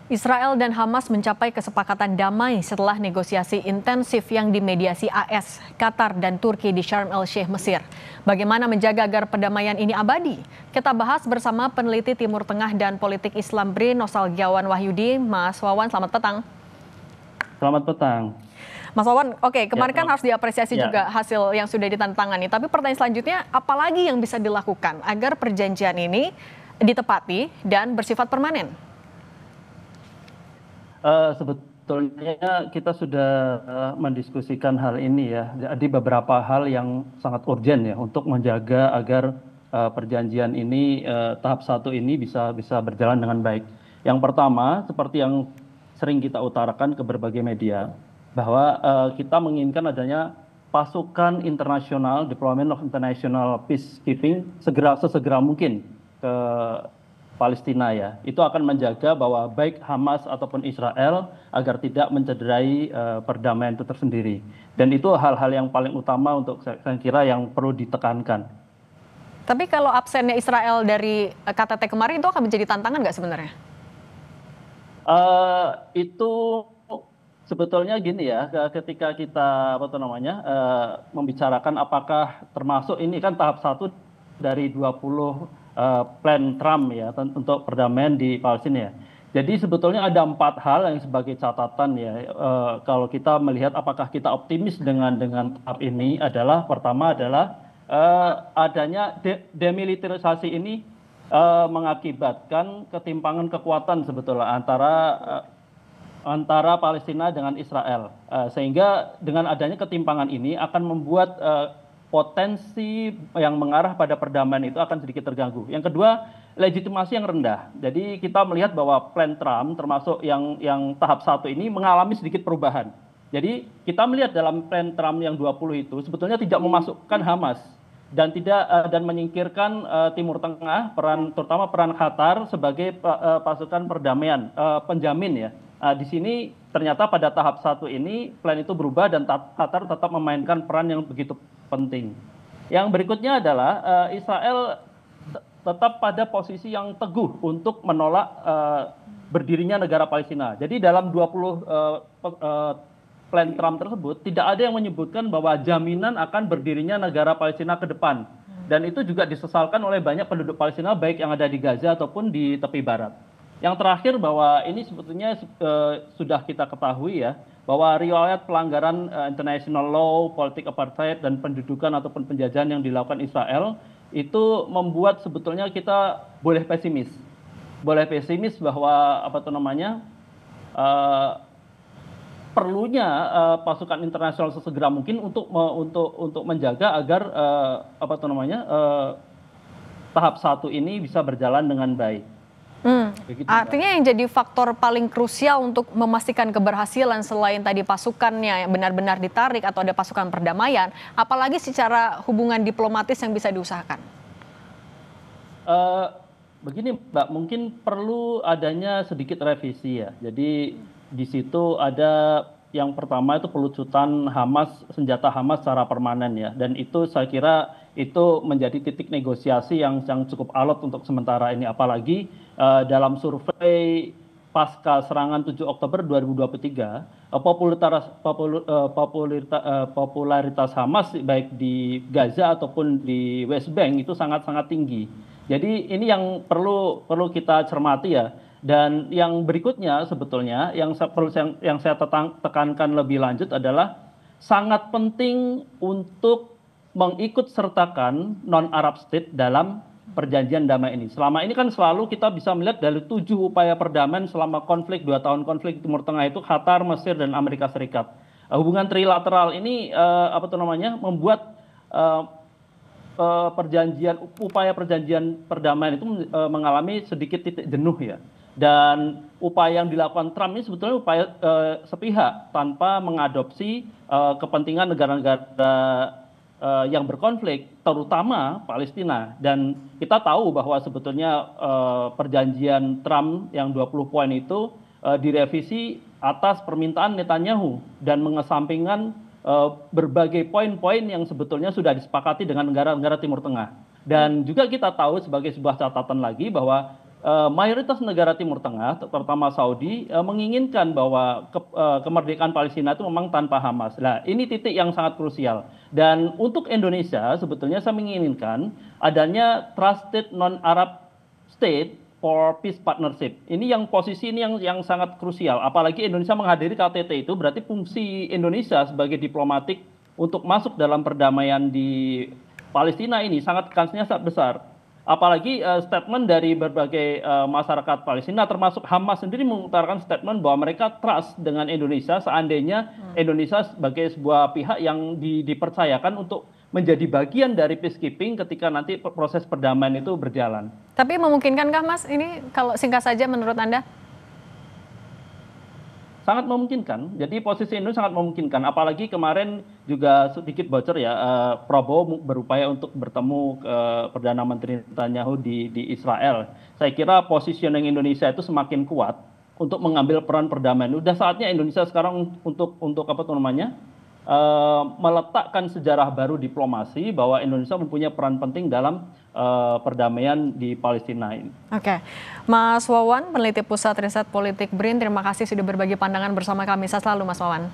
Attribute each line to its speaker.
Speaker 1: Israel dan Hamas mencapai kesepakatan damai setelah negosiasi intensif yang dimediasi AS, Qatar, dan Turki di Sharm el-Sheikh, Mesir. Bagaimana menjaga agar perdamaian ini abadi? Kita bahas bersama peneliti Timur Tengah dan politik Islam BRIN, Nostalgiawan Wahyudi. Mas Wawan, selamat petang.
Speaker 2: Selamat petang.
Speaker 1: Mas Wawan, oke, kemarin kan harus diapresiasi
Speaker 2: Ya.
Speaker 1: juga hasil yang sudah ditandatangani. Tapi pertanyaan selanjutnya, apalagi yang bisa dilakukan agar perjanjian ini ditepati dan bersifat permanen?
Speaker 2: Sebetulnya kita sudah mendiskusikan hal ini ya. Jadi beberapa hal yang sangat urgent ya untuk menjaga agar perjanjian ini tahap 1 ini bisa berjalan dengan baik. Yang pertama, seperti yang sering kita utarakan ke berbagai media, bahwa kita menginginkan adanya pasukan internasional, deployment of international peacekeeping sesegera mungkin ke Palestina ya. Itu akan menjaga bahwa baik Hamas ataupun Israel agar tidak mencederai perdamaian itu tersendiri. Dan itu hal-hal yang paling utama untuk saya kira yang perlu ditekankan.
Speaker 1: Tapi kalau absennya Israel dari KTT kemarin itu akan menjadi tantangan nggak sebenarnya?
Speaker 2: Itu sebetulnya gini ya, ketika kita membicarakan apakah termasuk ini kan tahap 1 dari 20 plan Trump ya untuk perdamaian di Palestina ya. Jadi sebetulnya ada 4 hal yang sebagai catatan ya, kalau kita melihat apakah kita optimis dengan tahap ini adalah pertama adalah adanya demilitarisasi ini mengakibatkan ketimpangan kekuatan sebetulnya antara Palestina dengan Israel, sehingga dengan adanya ketimpangan ini akan membuat potensi yang mengarah pada perdamaian itu akan sedikit terganggu. Yang kedua, legitimasi yang rendah. Jadi kita melihat bahwa plan Trump termasuk yang tahap 1 ini mengalami sedikit perubahan. Jadi kita melihat dalam plan Trump yang 20 itu sebetulnya tidak memasukkan Hamas dan menyingkirkan Timur Tengah, terutama peran Qatar sebagai pasukan perdamaian penjamin ya. Di sini ternyata pada tahap 1 ini plan itu berubah dan Qatar tetap memainkan peran yang begitu penting. Yang berikutnya adalah Israel tetap pada posisi yang teguh untuk menolak berdirinya negara Palestina. Jadi dalam 20 plan Trump tersebut tidak ada yang menyebutkan bahwa jaminan akan berdirinya negara Palestina ke depan. Dan itu juga disesalkan oleh banyak penduduk Palestina baik yang ada di Gaza ataupun di tepi barat. Yang terakhir bahwa ini sebetulnya sudah kita ketahui ya, bahwa riwayat pelanggaran international law, politik apartheid dan pendudukan ataupun penjajahan yang dilakukan Israel itu membuat sebetulnya kita boleh pesimis. Boleh pesimis bahwa perlunya pasukan internasional sesegera mungkin untuk menjaga agar tahap 1 ini bisa berjalan dengan baik. Begitu,
Speaker 1: artinya yang jadi faktor paling krusial untuk memastikan keberhasilan selain tadi pasukannya yang benar-benar ditarik atau ada pasukan perdamaian, apalagi secara hubungan diplomatis yang bisa diusahakan?
Speaker 2: Begini Mbak, mungkin perlu adanya sedikit revisi ya. Jadi di situ ada yang pertama itu pelucutan senjata Hamas secara permanen ya. Dan itu saya kira itu menjadi titik negosiasi yang cukup alot untuk sementara ini. Apalagi dalam survei pasca serangan 7 Oktober 2023, popularitas Hamas baik di Gaza ataupun di West Bank itu sangat-sangat tinggi. Jadi ini yang perlu kita cermati ya. Dan yang berikutnya sebetulnya yang saya tekankan lebih lanjut adalah sangat penting untuk mengikut sertakan non-Arab state dalam perjanjian damai ini. Selama ini kan selalu kita bisa melihat dari 7 upaya perdamaian selama 2 tahun konflik Timur Tengah itu Qatar, Mesir, dan Amerika Serikat. Hubungan trilateral ini membuat upaya perjanjian perdamaian itu mengalami sedikit titik jenuh ya. Dan upaya yang dilakukan Trump ini sebetulnya upaya sepihak tanpa mengadopsi kepentingan negara-negara yang berkonflik, terutama Palestina. Dan kita tahu bahwa sebetulnya perjanjian Trump yang 20 poin itu direvisi atas permintaan Netanyahu dan mengesampingkan berbagai poin-poin yang sebetulnya sudah disepakati dengan negara-negara Timur Tengah. Dan juga kita tahu sebagai sebuah catatan lagi bahwa mayoritas negara Timur Tengah, terutama Saudi, menginginkan bahwa kemerdekaan Palestina itu memang tanpa Hamas. Nah, ini titik yang sangat krusial. Dan untuk Indonesia, sebetulnya saya menginginkan adanya trusted non-Arab state for peace partnership. Ini yang posisi ini yang sangat krusial. Apalagi Indonesia menghadiri KTT itu berarti fungsi Indonesia sebagai diplomatik untuk masuk dalam perdamaian di Palestina ini kansnya sangat besar. Apalagi statement dari berbagai masyarakat Palestina, termasuk Hamas sendiri mengutarakan statement bahwa mereka trust dengan Indonesia seandainya Indonesia sebagai sebuah pihak yang dipercayakan untuk menjadi bagian dari peacekeeping ketika nanti proses perdamaian itu berjalan.
Speaker 1: Tapi memungkinkankah Mas ini kalau singkat saja menurut Anda?
Speaker 2: Sangat memungkinkan. Jadi posisi Indonesia sangat memungkinkan. Apalagi kemarin juga sedikit bocor ya, Prabowo berupaya untuk bertemu Perdana Menteri Netanyahu di Israel. Saya kira positioning Indonesia itu semakin kuat untuk mengambil peran perdamaian. Udah saatnya Indonesia sekarang untuk apa tuh namanya, meletakkan sejarah baru diplomasi bahwa Indonesia mempunyai peran penting dalam perdamaian di Palestina ini.
Speaker 1: Oke, Mas Wawan, peneliti Pusat Riset Politik BRIN, terima kasih sudah berbagi pandangan bersama kami. Sehat selalu Mas Wawan.